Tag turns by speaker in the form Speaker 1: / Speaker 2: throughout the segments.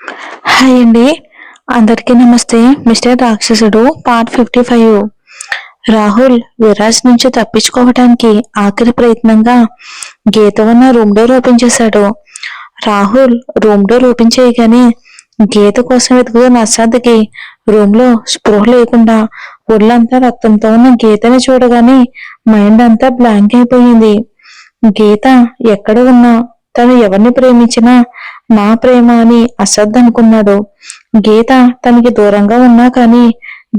Speaker 1: Hi అండి. అందరికీ నమస్తే. మిస్టర్ రాక్షసుడు పార్ట్ 55. రాహుల్ విరాజ్ నుంచి తప్పించుకోవడానికి ఆఖరి ప్రయత్నంగా గీత ఉన్న రూమ్ డోర్ ఓపెన్ చేశాడు. రాహుల్ రూమ్ డోర్ ఓపెన్ చేయగానే గీత కోసం వెతుకుతున్న అసాధ్కి రూమ్ లో స్పృహ లేకుండా ఒళ్ళంతా రక్తంతో ఉన్న గీతని చూడగానే మైండ్ అంతా బ్లాంక్ అయిపోయింది. గీత ఎక్కడ ఉన్నా తను ఎవరిని ప్రేమించినా నా ప్రేమ అని అసద్ అనుకున్నాడు. గీత తనకి దూరంగా ఉన్నా కానీ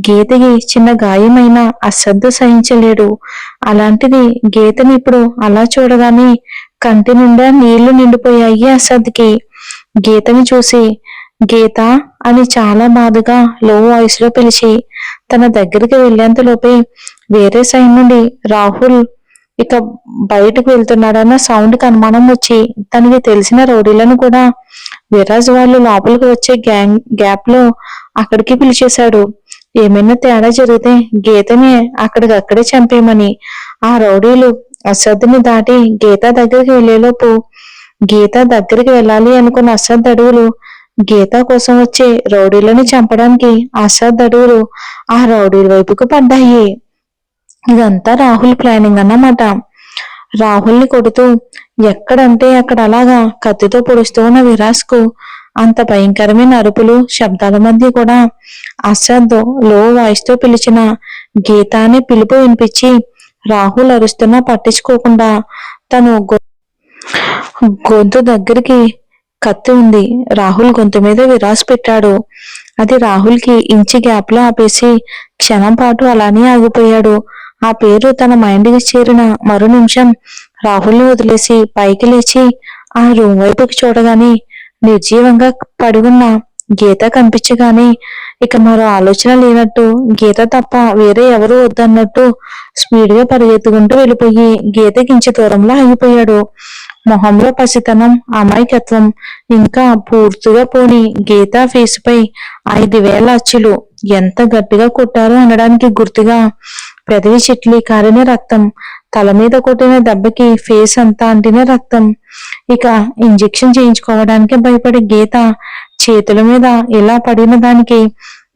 Speaker 1: గీతకి చిన్న గాయమైన అసద్ సహించలేడు. అలాంటిది గీతని ఇప్పుడు అలా చూడగానే కంటి నిండా నీళ్లు నిండిపోయాయి అసద్కి. గీతని చూసి గీత అని చాలా బాధగా లో వాయిస్ లో పిలిచి తన దగ్గరికి వెళ్లేంతలోపే వేరే సైడ్ నుండి రాహుల్ ఇక బయటకు వెళ్తున్నాడన్న సౌండ్కి అనుమానం వచ్చి తనకి తెలిసిన రౌడీలను కూడా విరాజ్ వాళ్ళు లోపలికి వచ్చే గ్యాప్ లో అక్కడికి పిలిచేశాడు. ఏమైనా తేడా జరిగితే గీతని అక్కడికక్కడే చంపేయమని. ఆ రౌడీలు అసద్ని దాటి గీత దగ్గరికి వెళ్లేలోపు గీత దగ్గరికి వెళ్ళాలి అనుకున్న అసద్ అడుగులు గీత కోసం వచ్చే రౌడీలను చంపడానికి అసద్ అడుగులు ఆ రౌడీల వైపుకు పడ్డాయి. ఇదంతా రాహుల్ ప్లానింగ్ అన్నమాట. రాహుల్ని కొడుతూ ఎక్కడంటే అక్కడ అలాగా కత్తితో పొడుస్తూ ఉన్న విరాజ్ కు అంత భయంకరమైన అరుపులు శబ్దాల మధ్య కూడా అసద్ లో వాయిస్ తో పిలిచిన గీత అనే పిలుపు వినిపించి రాహుల్ అరుస్తున్నా పట్టించుకోకుండా తను గొంతు దగ్గరికి కత్తి ఉంది. రాహుల్ గొంతు మీద విరాజ్ పెట్టాడు. అది రాహుల్ కి ఇంచి గ్యాప్ లో ఆపేసి క్షణం పాటు అలానే ఆగిపోయాడు. ఆ పేరు తన మైండ్ కి చేరిన మరో నిమిషం రాహుల్ని వదిలేసి పైకి లేచి ఆ రూమ్ వైపుకి చూడగానే నిర్జీవంగా పడి ఉన్న గీత కనిపించగానే ఇక మరో ఆలోచన లేనట్టు గీత తప్ప వేరే ఎవరు వద్దన్నట్టు స్పీడ్ గా పరిగెత్తుకుంటూ వెళ్ళిపోయి గీతకి ఇంచు దూరంలో ఆగిపోయాడు. మొహంలో పసితనం అమాయకత్వం ఇంకా పూర్తిగా పోని గీత ఫేస్ పై 5,000 అచ్చులు ఎంత గట్టిగా కొట్టారో అనడానికి గుర్తుగా పెదవి చిట్లి కారిన రక్తం, తల మీద కొట్టిన దెబ్బకి ఫేస్ అంతా అంటిన రక్తం. ఇక ఇంజెక్షన్ చేయించుకోవడానికి భయపడి గీత చేతుల మీద ఇలా పడిన దానికి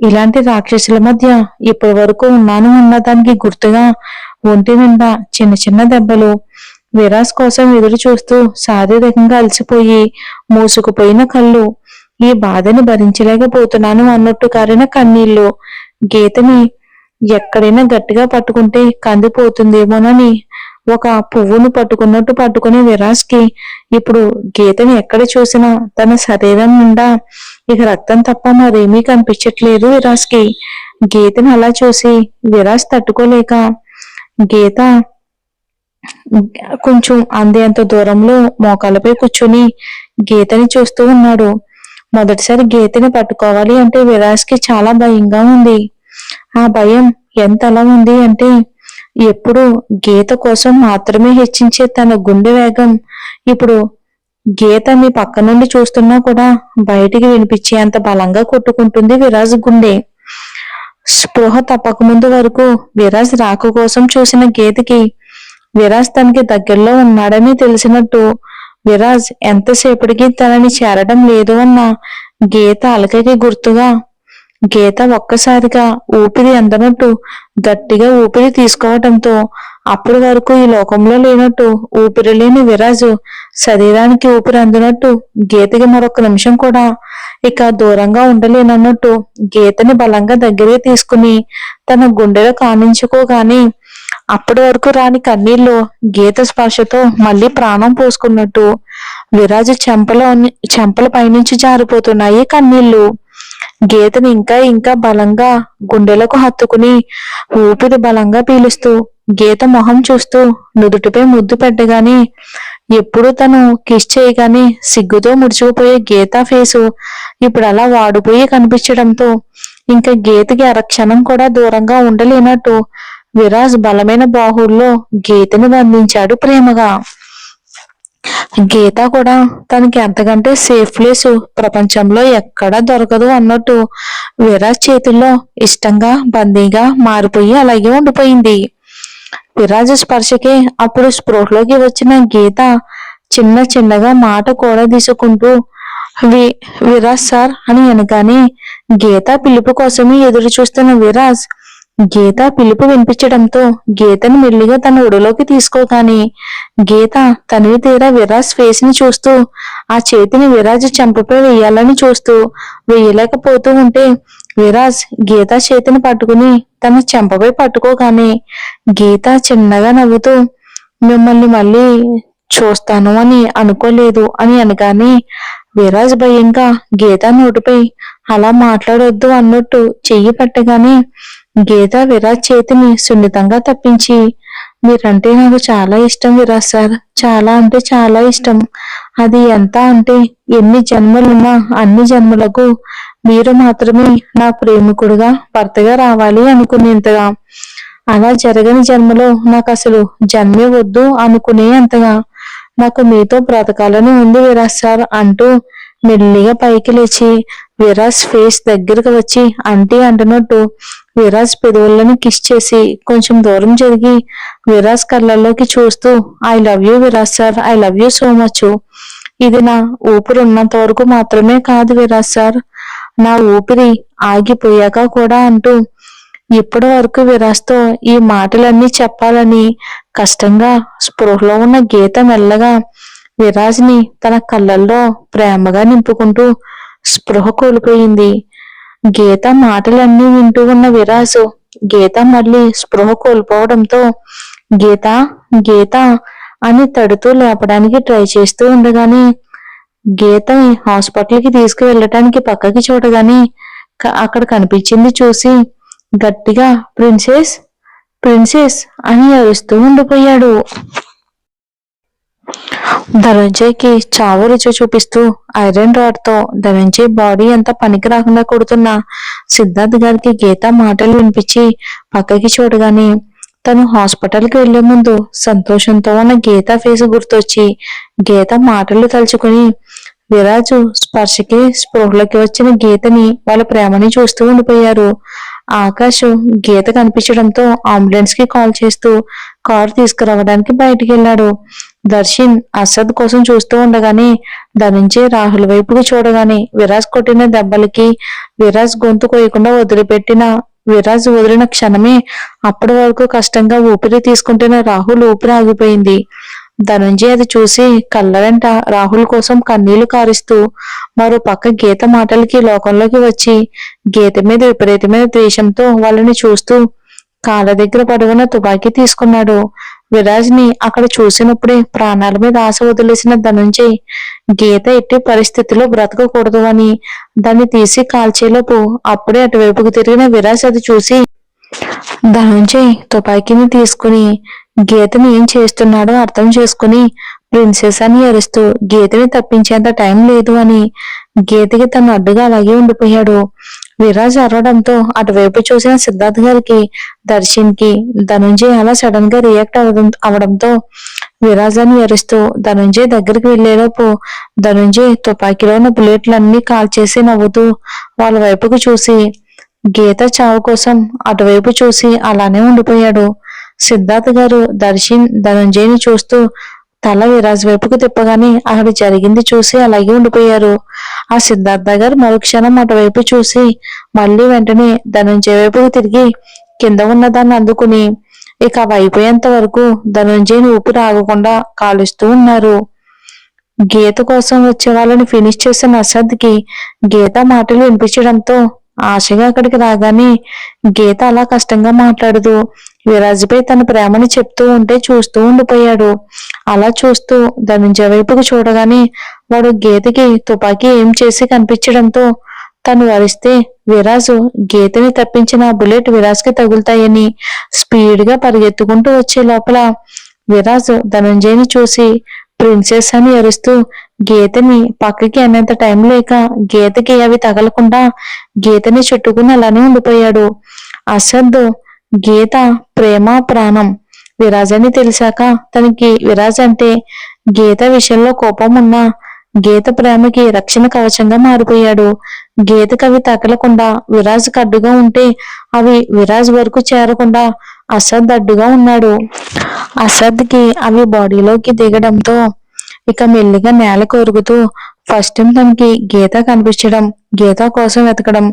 Speaker 1: ఇలాంటి రాక్షసుల మధ్య ఇప్పటి వరకు ఉన్నాను అన్నదానికి గుర్తుగా ఒంటి నిండా చిన్న చిన్న దెబ్బలు. విరాజ్ కోసం ఎదురు చూస్తూ శారీరకంగా అలసిపోయి మూసుకుపోయిన కళ్ళు, ఈ బాధని భరించలేకపోతున్నాను అన్నట్టు కారిన కన్నీళ్లు. గీతని ఎక్కడైనా గట్టిగా పట్టుకుంటే కందిపోతుందేమోనని ఒక పువ్వును పట్టుకున్నట్టు పట్టుకునే విరాజ్ కి ఇప్పుడు గీతని ఎక్కడ చూసినా తన శరీరం నిండా ఇక రక్తం తప్ప మరేమీ కనిపించట్లేదు విరాజ్ కి. గీతని అలా చూసి విరాజ్ తట్టుకోలేక గీత కొంచెం అందేంత దూరంలో మోకాలపై కూర్చుని గీతని చూస్తూ ఉన్నాడు. మొదటిసారి గీతని పట్టుకోవాలి అంటే విరాజ్ కి చాలా భయంగా ఉంది. ఆ భయం ఎంతలా ఉంది అంటే ఎప్పుడు గీత కోసం మాత్రమే హెచ్చించే తన గుండె వేగం ఇప్పుడు గీత మీ పక్క నుండి చూస్తున్నా కూడా బయటికి వినిపించే అంత బలంగా కొట్టుకుంటుంది విరాజ్ గుండె. స్పృహ తప్పకముందు వరకు విరాజ్ రాక కోసం చూసిన గీతకి విరాజ్ తనకి దగ్గరలో ఉన్నాడని తెలిసినట్టు విరాజ్ ఎంతసేపటికి తనని చేరడం లేదు అన్న గీత అలకకి గుర్తుగా గీత ఒక్కసారిగా ఊపిరి అందనట్టు గట్టిగా ఊపిరి తీసుకోవటంతో అప్పటి వరకు ఈ లోకంలో లేనట్టు ఊపిరి లేని విరాజు శరీరానికి ఊపిరి అందినట్టు గీతకి మరొక నిమిషం కూడా ఇక దూరంగా ఉండలేనన్నట్టు గీతని బలంగా దగ్గరికి తీసుకుని తన గుండెలో కానించుకోగాని అప్పటి వరకు రాని కన్నీళ్లు గీత స్పర్శతో మళ్ళీ ప్రాణం పోసుకున్నట్టు విరాజు చెంపల పైనుంచి జారిపోతున్నాయి కన్నీళ్లు. గీతని ఇంకా ఇంకా బలంగా గుండెలకు హత్తుకుని ఊపిరి బలంగా పీలుస్తూ గీత మొహం చూస్తూ నుదుటిపై ముద్దు పెట్టగానే ఎప్పుడు తను కిస్ చేయగానే సిగ్గుతో ముడుచుకుపోయే గీత ఫేసు ఇప్పుడు అలా వాడిపోయి కనిపించడంతో ఇంకా గీతకి అరక్షణం కూడా దూరంగా ఉండలేనట్టు విరాజ్ బలమైన బాహుల్లో గీతని బంధించాడు ప్రేమగా. గీత కూడా తనకి అంతకంటే సేఫ్ ప్లేస్ ప్రపంచంలో ఎక్కడా దొరకదు అన్నట్టు విరాజ్ చేతుల్లో ఇష్టంగా బందీగా మారిపోయి అలాగే ఉండిపోయింది. విరాజ్ స్పర్శకే అప్పుడు స్పృహలోకి వచ్చిన గీత చిన్నగా మాట కూడా తీసుకుంటూ వి విరాజ్ సార్ అని అనగానే గీత పిలుపు కోసమే ఎదురు చూస్తున్న విరాజ్ గీత పిలుపు వినిపించడంతో గీతను మెల్లిగా తన ఒడిలోకి తీసుకోగాని గీత తనివి తీరా విరాజ్ ఫేస్ ని చూస్తూ ఆ చేతిని విరాజ్ చెంపపై వేయాలని చూస్తూ వేయలేకపోతూ ఉంటే విరాజ్ గీత చేతిని పట్టుకుని తన చెంపపై పట్టుకోగానే గీత చిన్నగా నవ్వుతూ మిమ్మల్ని మళ్ళీ చూస్తాను అని అనుకోలేదు అని అనగానే విరాజ్ భయంగా గీత నోటిపై అలా మాట్లాడొద్దు అన్నట్టు చెయ్యి పట్టగానే గీత విరాజ్ చేతిని సున్నితంగా తప్పించి మీరంటే నాకు చాలా ఇష్టం విరాజ్ సార్, చాలా అంటే చాలా ఇష్టం. అది ఎంత అంటే ఎన్ని జన్మలున్నా అన్ని జన్మలకు మీరు మాత్రమే నా ప్రేమికుడుగా భర్తగా రావాలి అనుకునేంతగా, అలా జరగని జన్మలో నాకు అసలు జన్మే వద్దు అనుకునే అంతగా నాకు మీతో బ్రతకాలని ఉంది విరాజ్ సార్ అంటూ మెల్లిగా పైకి లేచి విరాజ్ ఫేస్ దగ్గరకు వచ్చి అంటీ అంటున్నట్టు విరాజ్ పెదవులను కిస్ చేసి కొంచెం దూరం జరిగి విరాజ్ కళ్ళల్లోకి చూస్తూ I love you Viraj sir, I love you so much. ఇది నా ఊపిరి ఉన్నంత వరకు మాత్రమే కాదు విరాజ్ సార్, నా ఊపిరి ఆగిపోయాక కూడా అంటూ ఇప్పటి వరకు విరాజ్తో ఈ మాటలన్నీ చెప్పాలని కష్టంగా స్పృహలో ఉన్న గీత మెల్లగా విరాజ్ని తన కళ్ళల్లో ప్రేమగా నింపుకుంటూ స్పృహ కోల్పోయింది. గీత మాటలన్నీ వింటూ ఉన్న విరాజు గీత మళ్ళీ స్పృహ కోల్పోవడంతో గీత గీత అని తడుతూ లేపడానికి ట్రై చేస్తూ ఉండగానే గీత హాస్పిటల్కి తీసుకువెళ్ళటానికి పక్కకి చూడగానే అక్కడ కనిపించింది చూసి గట్టిగా ప్రిన్సెస్ ప్రిన్సెస్ అని అరుస్తూ ఉండిపోయాడు. ధనంజయ్కి చావు రుచి చూపిస్తూ ఐరన్ రాడ్ తో ధనంజయ్ బాడీ అంతా పనికి రాకుండా కొడుతున్న సిద్ధార్థ్ గారికి గీత మాటలు వినిపించి పక్కకి చూడగానే తను హాస్పిటల్కి వెళ్లే ముందు సంతోషంతో ఉన్న గీత ఫేస్ గుర్తొచ్చి గీత మాటలు తలుచుకుని విరాజు స్పర్శకి స్పృహలోకి వచ్చిన గీతని వాళ్ళ ప్రేమని చూస్తూ ఉండిపోయారు. ఆకాష్ గీత కనిపించడంతో అంబులెన్స్ కి కాల్ చేస్తూ కారు తీసుకురావడానికి బయటికి వెళ్ళాడు. దర్శన్ అసద్ కోసం చూస్తూ ఉండగానే ధనంజయ్ రాహుల్ వైపుకి చూడగానే విరాజ్ కొట్టిన దెబ్బలకి విరాజ్ గొంతు కోయకుండా విరాజ్ వదిలిన క్షణమే అప్పటి వరకు కష్టంగా ఊపిరి తీసుకుంటున్న రాహుల్ ఊపిరి ఆగిపోయింది. ధనంజయ్ అది చూసి కళ్ళ వెంట రాహుల్ కోసం కన్నీళ్లు కారుస్తూ మరో పక్క గీత మాటలకి లోకంలోకి వచ్చి గీత మీద విపరీతమైన ద్వేషంతో వాళ్ళని చూస్తూ కాళ్ళ దగ్గర పడుకున్న తుపాకీ తీసుకున్నాడు. విరాజ్ ని అక్కడ చూసినప్పుడే ప్రాణాల మీద ఆశ వదిలేసిన ధనంజయ్ గీత ఎట్టి పరిస్థితిలో బ్రతకకూడదు అని దాన్ని తీసి కాల్చేలోపు అప్పుడే అటువైపుకు తిరిగిన విరాజ్ అది చూసి ధనంజయ్ తుపాకీని తీసుకుని గీతని ఏం చేస్తున్నాడో అర్థం చేసుకుని ప్రిన్సెస్ అని అరుస్తూ గీతని తప్పించేంత టైం లేదు అని గీతకి తను అడ్డుగా అలాగే ఉండిపోయాడు. విరాజ్ అరవడంతో అటువైపు చూసిన సిద్ధార్థ్ గారికి దర్శన్ కి ధనంజయ్ అలా సడన్ గా రియాక్ట్ అవడంతో విరాజ్ అని అరుస్తూ ధనంజయ్ దగ్గరికి వెళ్లేలోపు ధనంజయ్ తుపాకీలో ఉన్న బుల్లెట్లన్నీ కాల్చేసి నవ్వుతూ వాళ్ళ వైపుకు చూసి గీత చావు కోసం అటువైపు చూసి అలానే ఉండిపోయాడు. సిద్ధార్థ్ గారు దర్శన్ ధనంజయ్ని చూస్తూ తల విరాజ్ వైపుకు తిప్పగానే అక్కడ జరిగింది చూసి అలాగే ఉండిపోయారు. ఆ సిద్ధార్థ గారు మరుక్షణం అటువైపు చూసి మళ్ళీ వెంటనే ధనంజయ్ వైపుకు తిరిగి కింద ఉన్న దాన్ని అందుకుని ఇక అవి అయిపోయేంత వరకు ధనంజయ్ని ఊపిరి ఆగకుండా కాలుస్తూ ఉన్నారు. గీత కోసం వచ్చే వాళ్ళని ఫినిష్ చేసిన అసద్కి గీత మాటలు వినిపించడంతో ఆశగా అక్కడికి రాగానే గీత అలా కష్టంగా మాట్లాడుతూ విరాజ్పై తన ప్రేమని చెప్తూ ఉంటే చూస్తూ ఉండిపోయాడు. అలా చూస్తూ ధనంజయ్ వైపుకు చూడగానే వాడు గీతకి తుపాకీ ఏం చేసి కనిపించడంతో తను వరిస్తే విరాజు గీతని తప్పించిన బుల్లెట్ విరాజ్ కి తగులుతాయని స్పీడ్ గా పరిగెత్తుకుంటూ వచ్చే లోపల విరాజ్ ధనంజయ్ని చూసి ప్రిన్సెస్ అని అరుస్తూ గీతని పక్కకి అనేంత టైం లేక గీతకి అవి తగలకుండా గీతని చుట్టుకుని అలానే ఉండిపోయాడు. అసద్ గీత ప్రేమ ప్రాణం విరాజ్ అని తెలిసాక తనకి విరాజ్ అంటే గీత విషయంలో కోపం ఉన్నా గీత ప్రేమకి రక్షణ కవచంగా మారిపోయాడు. గీతకు అవి తగలకుండా విరాజ్ అడ్డుగా ఉంటే అవి విరాజ్ వరకు చేరకుండా అసద్ అడ్డుగా ఉన్నాడు. అసద్కి అవి బాడీలోకి దిగడంతో ఇక మెల్లిగా నేల కొరుగుతూ ఫస్ట్ టైం తనకి గీత కనిపించడం, గీత కోసం వెతకడం,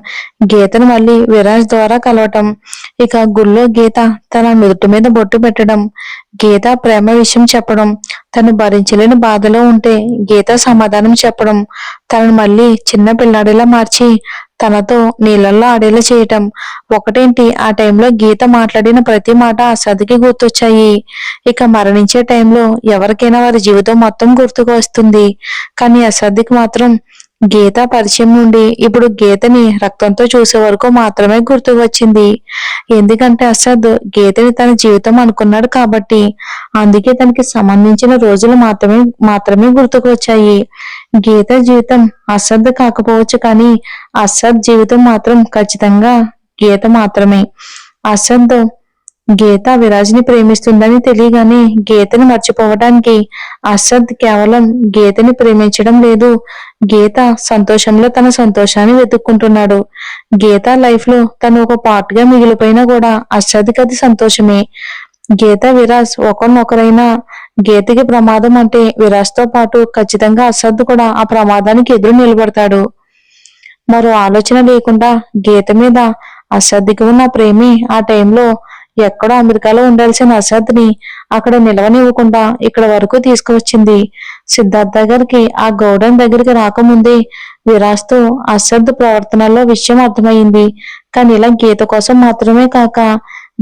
Speaker 1: గీతను మళ్ళీ విరాజ్ ద్వారా కలవటం, ఇక గుళ్ళో గీత తన నుదుటి మీద బొట్టు పెట్టడం, గీత ప్రేమ విషయం చెప్పడం, తను భరించలేని బాధలో ఉంటే గీత సమాధానం చెప్పడం, తనను మళ్ళీ చిన్న పిల్లాడిలా మార్చి తనతో నీళ్ళల్లో ఆడేలా చేయటం. ఒకటేంటి, ఆ టైంలో గీత మాట్లాడిన ప్రతి మాట అసదికి గుర్తొచ్చాయి. ఇక మరణించే టైంలో ఎవరికైనా వారి జీవితం మొత్తం గుర్తుకు వస్తుంది. కానీ అసదికి మాత్రం గీత పరిచయం నుండి ఇప్పుడు గీతని రక్తంతో చూసే వరకు మాత్రమే గుర్తుకు వచ్చింది. ఎందుకంటే అసద్ గీతని తన జీవితం అనుకున్నాడు కాబట్టి. అందుకే తనకి సంబంధించిన రోజులు మాత్రమే గుర్తుకు వచ్చాయి. గీత జీవితం అసద్ కాకపోవచ్చు, కానీ అసద్ జీవితం మాత్రం ఖచ్చితంగా గీత మాత్రమే. అసద్ గీత విరాజ్ని ప్రేమిస్తుందని తెలియగానే గీతని మర్చిపోవడానికి అసద్ కేవలం గీతని ప్రేమించడం లేదు, గీత సంతోషంలో తన సంతోషాన్ని వెతుక్కుంటున్నాడు. గీత లైఫ్ లో తను ఒక పార్ట్ గా మిగిలిపోయినా కూడా అసద్కి అది సంతోషమే. గీత విరాజ్ ఒకరినొకరైనా గీతకి ప్రమాదం అంటే విరాజ్ తో పాటు ఖచ్చితంగా అసద్ కూడా ఆ ప్రమాదానికి ఎదురు నిలబడతాడు. మరో ఆలోచన లేకుండా గీత మీద అసద్కి ఉన్న ప్రేమి ఆ టైంలో ఎక్కడో అమెరికాలో ఉండాల్సిన అసద్ ని అక్కడ నిలవనివ్వకుండా ఇక్కడ వరకు తీసుకువచ్చింది. సిద్ధార్థ గారికి ఆ గౌడన్ దగ్గరికి రాకముందే విరాజ్ తో అసద్ ప్రవర్తనలో విషయం అర్థమైంది. కానీ ఇలా గీత కోసం మాత్రమే కాక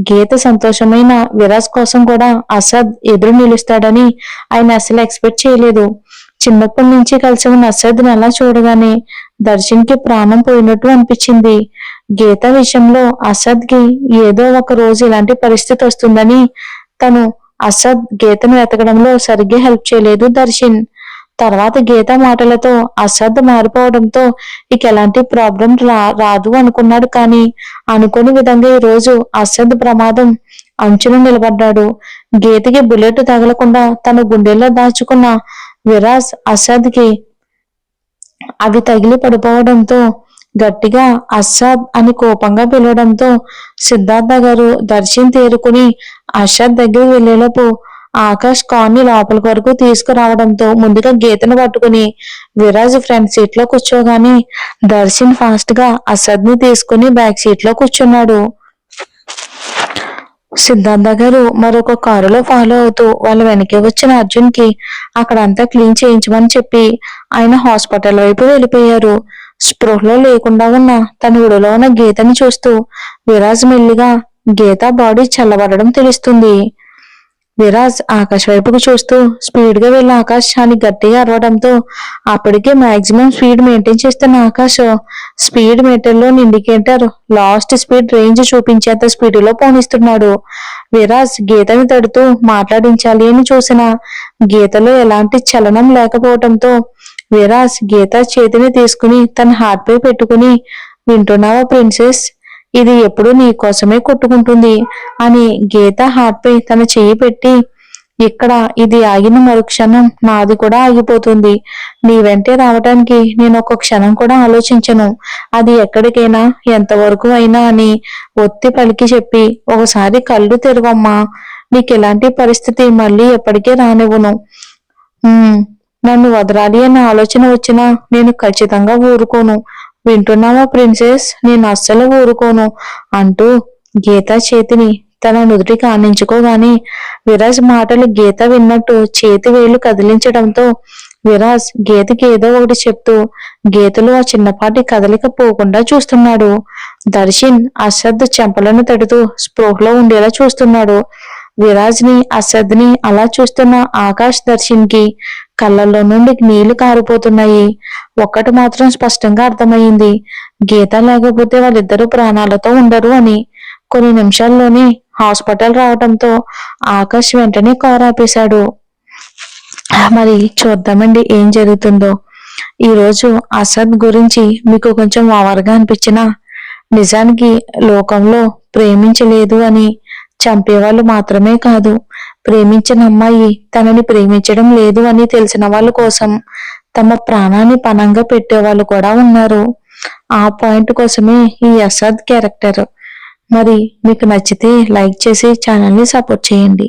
Speaker 1: గీత సంతోషమైన విరాజ్ కోసం కూడా అసద్ ఎదురు నిలుస్తాడని ఆయన అసలు ఎక్స్పెక్ట్ చేయలేదు. చిన్నప్పటి నుంచి కలిసి ఉన్న అసద్ని అలా చూడగానే దర్శన్ కి ప్రాణం పోయినట్టు అనిపించింది. గీత విషయంలో అసద్ కి ఏదో ఒక రోజు ఇలాంటి పరిస్థితి వస్తుందని తను అసద్ గీతను వెతకడంలో సరిగ్గా హెల్ప్ చేయలేదు దర్శన్. తర్వాత గీత మాటలతో అసద్ మారిపోవడంతో ఇక ఎలాంటి ప్రాబ్లం రాదు అనుకున్నాడు. కానీ అనుకోని విధంగా ఈ రోజు అసద్ ప్రమాదం అంచున నిలబడ్డాడు. గీతకి బుల్లెట్ తగలకుండా తన గుండెల్లో దాచుకున్న విరాజ్ అసద్ కి అవి తగిలి పడిపోవడంతో గట్టిగా అసద్ అని కోపంగా పిలవడంతో సిద్ధార్థ గారు దర్శన్ తేరుకుని అసద్ దగ్గరికి వెళ్లేలోపు ఆకాష్ కార్ని లోపలికి వరకు తీసుకురావడంతో ముందుగా గీతను పట్టుకుని విరాజ్ ఫ్రంట్ సీట్ లో కూర్చోగానే దర్శన్ ఫాస్ట్ గా అసద్ ని తీసుకుని బ్యాక్ సీట్ లో కూర్చున్నాడు. సిద్ధార్థ గారు మరొక కారులో ఫాలో అవుతూ వాళ్ళ వెనకే వచ్చిన అర్జున్ కి అక్కడంతా క్లీన్ చేయించమని చెప్పి ఆయన హాస్పిటల్ వైపు వెళ్ళిపోయారు. స్పృహలో లేకుండా ఉన్న తన ఒడిలో ఉన్న గీతని చూస్తూ విరాజ్ మెల్లిగా గీత బాడీ చల్లబడడం తెలుస్తుంది. విరాజ్ ఆకాష్ వైపుకు చూస్తూ స్పీడ్ గా వెళ్ళి ఆకాష్ అని గట్టిగా అరవడంతో అప్పటికే మాక్సిమం స్పీడ్ మెయింటైన్ చేస్తున్న ఆకాష్ స్పీడ్ మీటర్ లో ఇండికేటర్ లాస్ట్ స్పీడ్ రేంజ్ చూపించేంత స్పీడ్ లో పోనిస్తున్నాడు. విరాజ్ గీతని తడుతూ మాట్లాడించాలి అని చూసిన గీతలో ఎలాంటి చలనం లేకపోవడంతో విరాజ్ గీత చేతిని తీసుకుని తన హార్ట్ పై పెట్టుకుని, వింటున్నావా ప్రిన్సెస్, ఇది ఎప్పుడు నీ కోసమే కొట్టుకుంటుంది అని గీత హార్ట్ పై తన చెయ్యి పెట్టి, ఇక్కడ ఇది ఆగిన మరుక్షణం నాది కూడా ఆగిపోతుంది. నీ వెంటే రావటానికి నేను ఒక క్షణం కూడా ఆలోచించను. అది ఎక్కడికైనా ఎంతవరకు అయినా అని ఒత్తి పలికి చెప్పి, ఒకసారి కళ్ళు తెరవమ్మా, నీకు ఎలాంటి పరిస్థితి మళ్ళీ ఎప్పటికీ రానివ్వను. నన్ను వదలాలి అన్న ఆలోచన వచ్చినా నేను ఖచ్చితంగా ఊరుకోను. వింటున్నావా ప్రిన్సెస్, నేను అస్సలు ఊరుకోను అంటూ గీత చేతిని తన నుదుటికి ఆనించుకోగానే విరాజ్ మాటలు గీత విన్నట్టు చేతి వేళ్లు కదిలించడంతో విరాజ్ గీతకి ఏదో ఒకటి చెప్తూ గీతలో ఆ చిన్నపాటి కదలిక పోకుండా చూస్తున్నాడు. దర్శన్ అసద్ చెంపలను తడుతూ స్పృహలో ఉండేలా చూస్తున్నాడు. విరాజ్ ని అసద్ ని అలా చూస్తున్న ఆకాష్ దర్శన్ కి కళ్ళల్లో నుండి నీళ్లు కారిపోతున్నాయి. ఒక్కటి మాత్రం స్పష్టంగా అర్థమయ్యింది, గీత లేకపోతే వాళ్ళిద్దరూ ప్రాణాలతో ఉండరు అని. కొన్ని నిమిషాల్లోనే హాస్పిటల్ రావడంతో ఆకాష్ వెంటనే కారు ఆపేశాడు. మరి చూద్దామండి ఏం జరుగుతుందో. ఈరోజు అసద్ గురించి మీకు కొంచెం ఓవర్గా అనిపించినా నిజానికి లోకంలో ప్రేమించలేదు అని చంపేవాళ్ళు మాత్రమే కాదు, ప్రేమించిన అమ్మాయి తనని ప్రేమించడం లేదు అని తెలిసిన వాళ్ళ కోసం తమ ప్రాణాన్ని పణంగా పెట్టేవాళ్ళు కూడా ఉన్నారు. ఆ పాయింట్ కోసమే ఈ అసద్ క్యారెక్టర్. మరి మీకు నచ్చితే లైక్ చేసి ఛానల్ని సపోర్ట్ చేయండి.